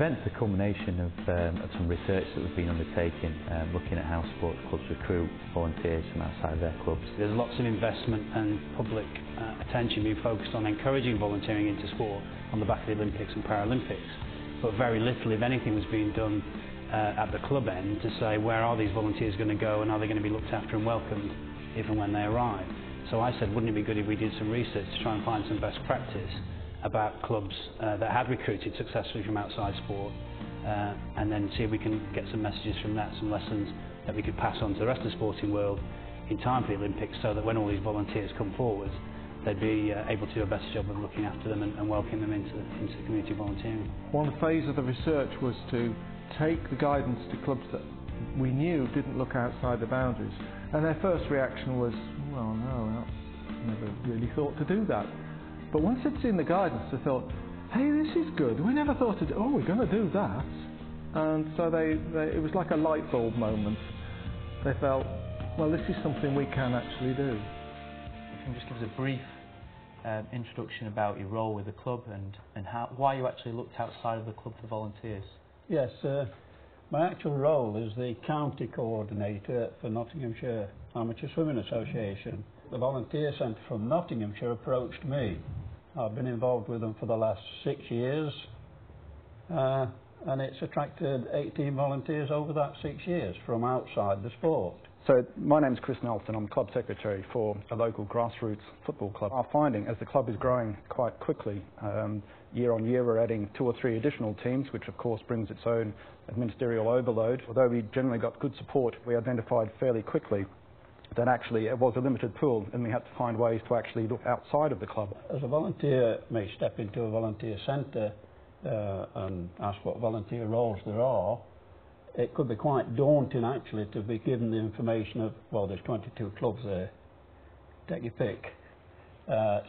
event's a culmination of some research that we've been undertaking, looking at how sports clubs recruit volunteers from outside their clubs. There's lots of investment and public attention being focused on encouraging volunteering into sport on the back of the Olympics and Paralympics, but very little, if anything, was being done at the club end to say where are these volunteers going to go and are they going to be looked after and welcomed if and when they arrive. So I said, wouldn't it be good if we did some research to try and find some best practice about clubs that had recruited successfully from outside sport, and then see if we can get some messages from that, some lessons that we could pass on to the rest of the sporting world in time for the Olympics, so that when all these volunteers come forward, they'd be able to do a better job of looking after them and welcoming them into community volunteering. One phase of the research was to take the guidance to clubs that we knew didn't look outside the boundaries, and their first reaction was, well, no, I never really thought to do that. But once they'd seen the guidance, they thought, hey, this is good. We never thought to do, oh, we're going to do that. And so it was like a light bulb moment. They felt, well, this is something we can actually do. You can just give us a brief introduction about your role with the club and why you actually looked outside of the club for volunteers. Yes, my actual role is the county coordinator for Nottinghamshire Amateur Swimming Association. The volunteer centre from Nottinghamshire approached me. I've been involved with them for the last 6 years, and it's attracted 18 volunteers over that 6 years from outside the sport. So my name's Chris Nelson. I'm club secretary for a local grassroots football club. Our finding, as the club is growing quite quickly, year on year we're adding 2 or 3 additional teams, which of course brings its own ministerial overload. Although we generally got good support, we identified fairly quickly that actually it was a limited pool and we had to find ways to actually look outside of the club. As a volunteer may step into a volunteer centre and ask what volunteer roles there are, it could be quite daunting actually to be given the information of, well, there's 22 clubs there, take your pick.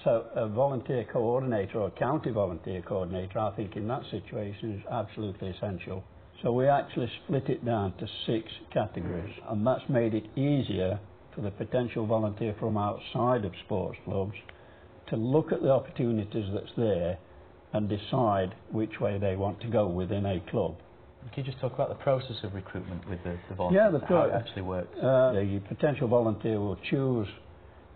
So a volunteer coordinator or a county volunteer coordinator, I think in that situation is absolutely essential. So we actually split it down to 6 categories, and that's made it easier for the potential volunteer from outside of sports clubs to look at the opportunities that's there and decide which way they want to go within a club. Can you just talk about the process of recruitment with the volunteers, how it actually works? The potential volunteer will choose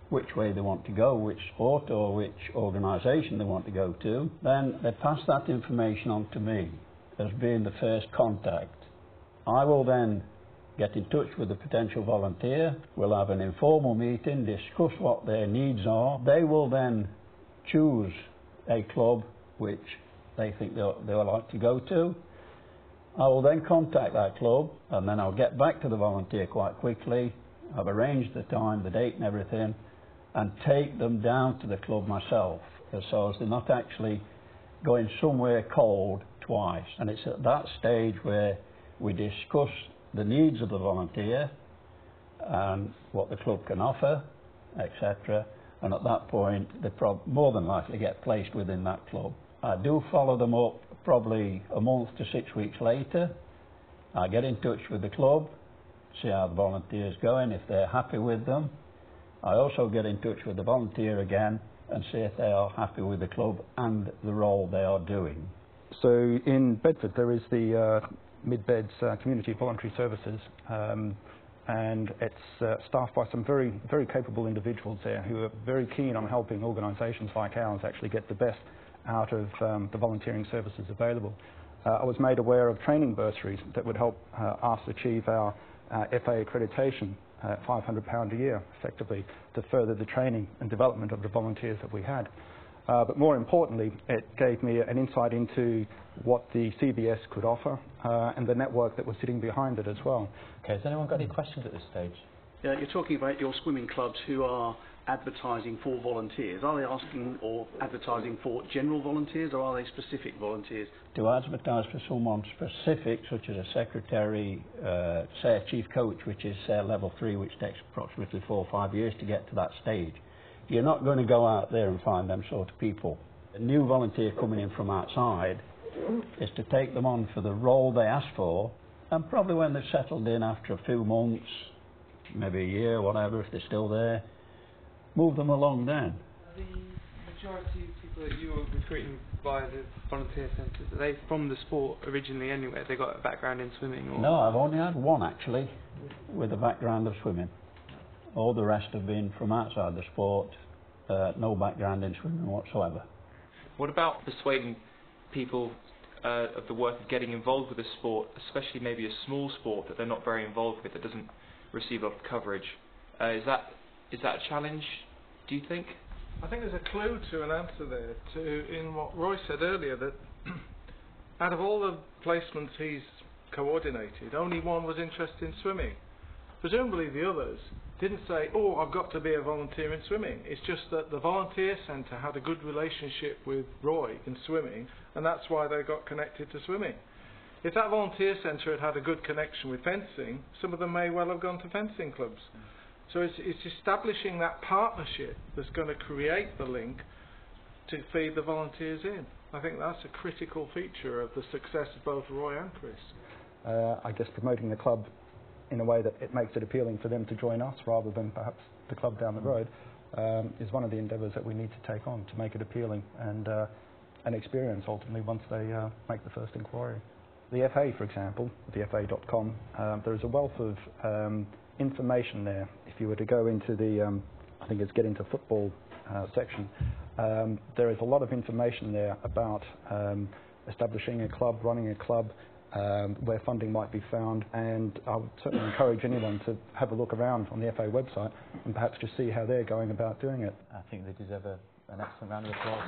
which way they want to go, which sport or which organisation they want to go to. Then they pass that information on to me as being the first contact. I will then get in touch with the potential volunteer. We'll have an informal meeting, discuss what their needs are. They will then choose a club which they think they'll like to go to. I will then contact that club, and then I'll get back to the volunteer quite quickly. I've arranged the time, the date and everything, and take them down to the club myself, so as they're not actually going somewhere cold twice. And it's at that stage where we discuss the needs of the volunteer and what the club can offer, etc. And at that point, they more than likely get placed within that club. I do follow them up probably a month to 6 weeks later. I get in touch with the club, see how the volunteer's going, if they're happy with them. I also get in touch with the volunteer again and see if they are happy with the club and the role they are doing. So in Bedford there is the Mid-Beds Community Voluntary Services, and it's staffed by some very, very capable individuals there who are very keen on helping organisations like ours actually get the best out of the volunteering services available. I was made aware of training bursaries that would help us achieve our FA accreditation, £500 a year effectively, to further the training and development of the volunteers that we had. But more importantly, it gave me an insight into what the CBS could offer and the network that was sitting behind it as well. Okay, has anyone got any questions at this stage? Yeah, you're talking about your swimming clubs who are advertising for volunteers. Are they asking or advertising for general volunteers, or are they specific volunteers? To advertise for someone specific, such as a secretary, say a chief coach, which is level 3, which takes approximately 4 or 5 years to get to that stage, you're not going to go out there and find them sort of people. A new volunteer coming in from outside is to take them on for the role they ask for, and probably when they've settled in after a few months, maybe a year, whatever, if they're still there, move them along then. The majority of people that you were recruiting via the volunteer centres, are they from the sport originally anyway? They got a background in swimming? Or? No, I've only had one actually with a background of swimming. All the rest have been from outside the sport, no background in swimming whatsoever. What about persuading people of the worth of getting involved with a sport, especially maybe a small sport that they're not very involved with, that doesn't receive a lot of coverage? Is that a challenge, do you think? I think there's a clue to an answer there in what Roy said earlier, that out of all the placements he's coordinated, only one was interested in swimming. Presumably the others didn't say, oh, I've got to be a volunteer in swimming. It's just that the volunteer centre had a good relationship with Roy in swimming, and that's why they got connected to swimming. If that volunteer centre had a good connection with fencing, some of them may well have gone to fencing clubs. So it's establishing that partnership that's going to create the link to feed the volunteers in. I think that's a critical feature of the success of both Roy and Chris. I guess promoting the club in a way that it makes it appealing for them to join us rather than perhaps the club down the road is one of the endeavours that we need to take on to make it appealing and an experience ultimately once they make the first inquiry. The FA, for example, thefa.com, there is a wealth of information there. If you were to go into the, I think it's get into football section, there is a lot of information there about establishing a club, running a club, where funding might be found, and I would certainly encourage anyone to have a look around on the FA website and perhaps just see how they're going about doing it. I think they deserve an excellent round of applause.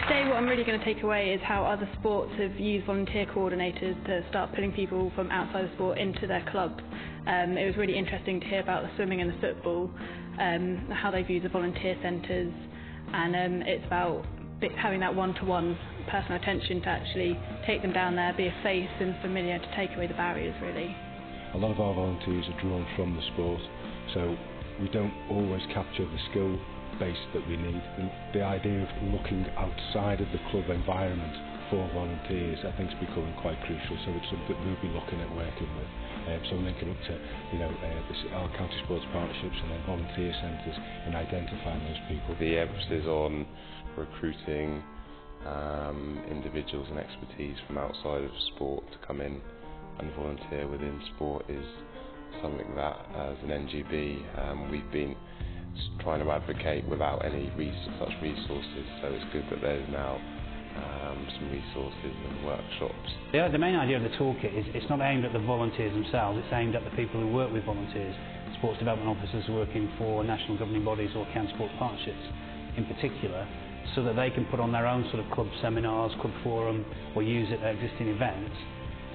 Today what I'm really going to take away is how other sports have used volunteer coordinators to start pulling people from outside the sport into their clubs. It was really interesting to hear about the swimming and the football, how they've used the volunteer centres, and it's about having that one-to-one personal attention to actually take them down there, be a face and familiar to take away the barriers really. A lot of our volunteers are drawn from the sport, so we don't always capture the skill base that we need. The idea of looking outside of the club environment for volunteers I think is becoming quite crucial, so it's something we'll be looking at working with. So linking up to our county sports partnerships and then volunteer centres and identifying those people. The emphasis on recruiting individuals and expertise from outside of sport to come in and volunteer within sport is something that as an NGB we've been trying to advocate without any such resources, so it's good that there's now some resources and workshops. The main idea of the toolkit is it's not aimed at the volunteers themselves, it's aimed at the people who work with volunteers, sports development officers working for national governing bodies or county sports partnerships in particular, so that they can put on their own sort of club seminars, club forum, or use it at existing events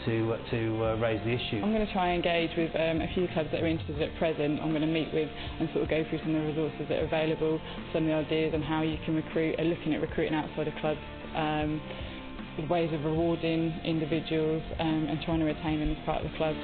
to raise the issue. I'm going to try and engage with a few clubs that are interested at present. I'm going to meet with and sort of go through some of the resources that are available, some of the ideas on how you can recruit, looking at recruiting outside of clubs, ways of rewarding individuals and trying to retain them as part of the club.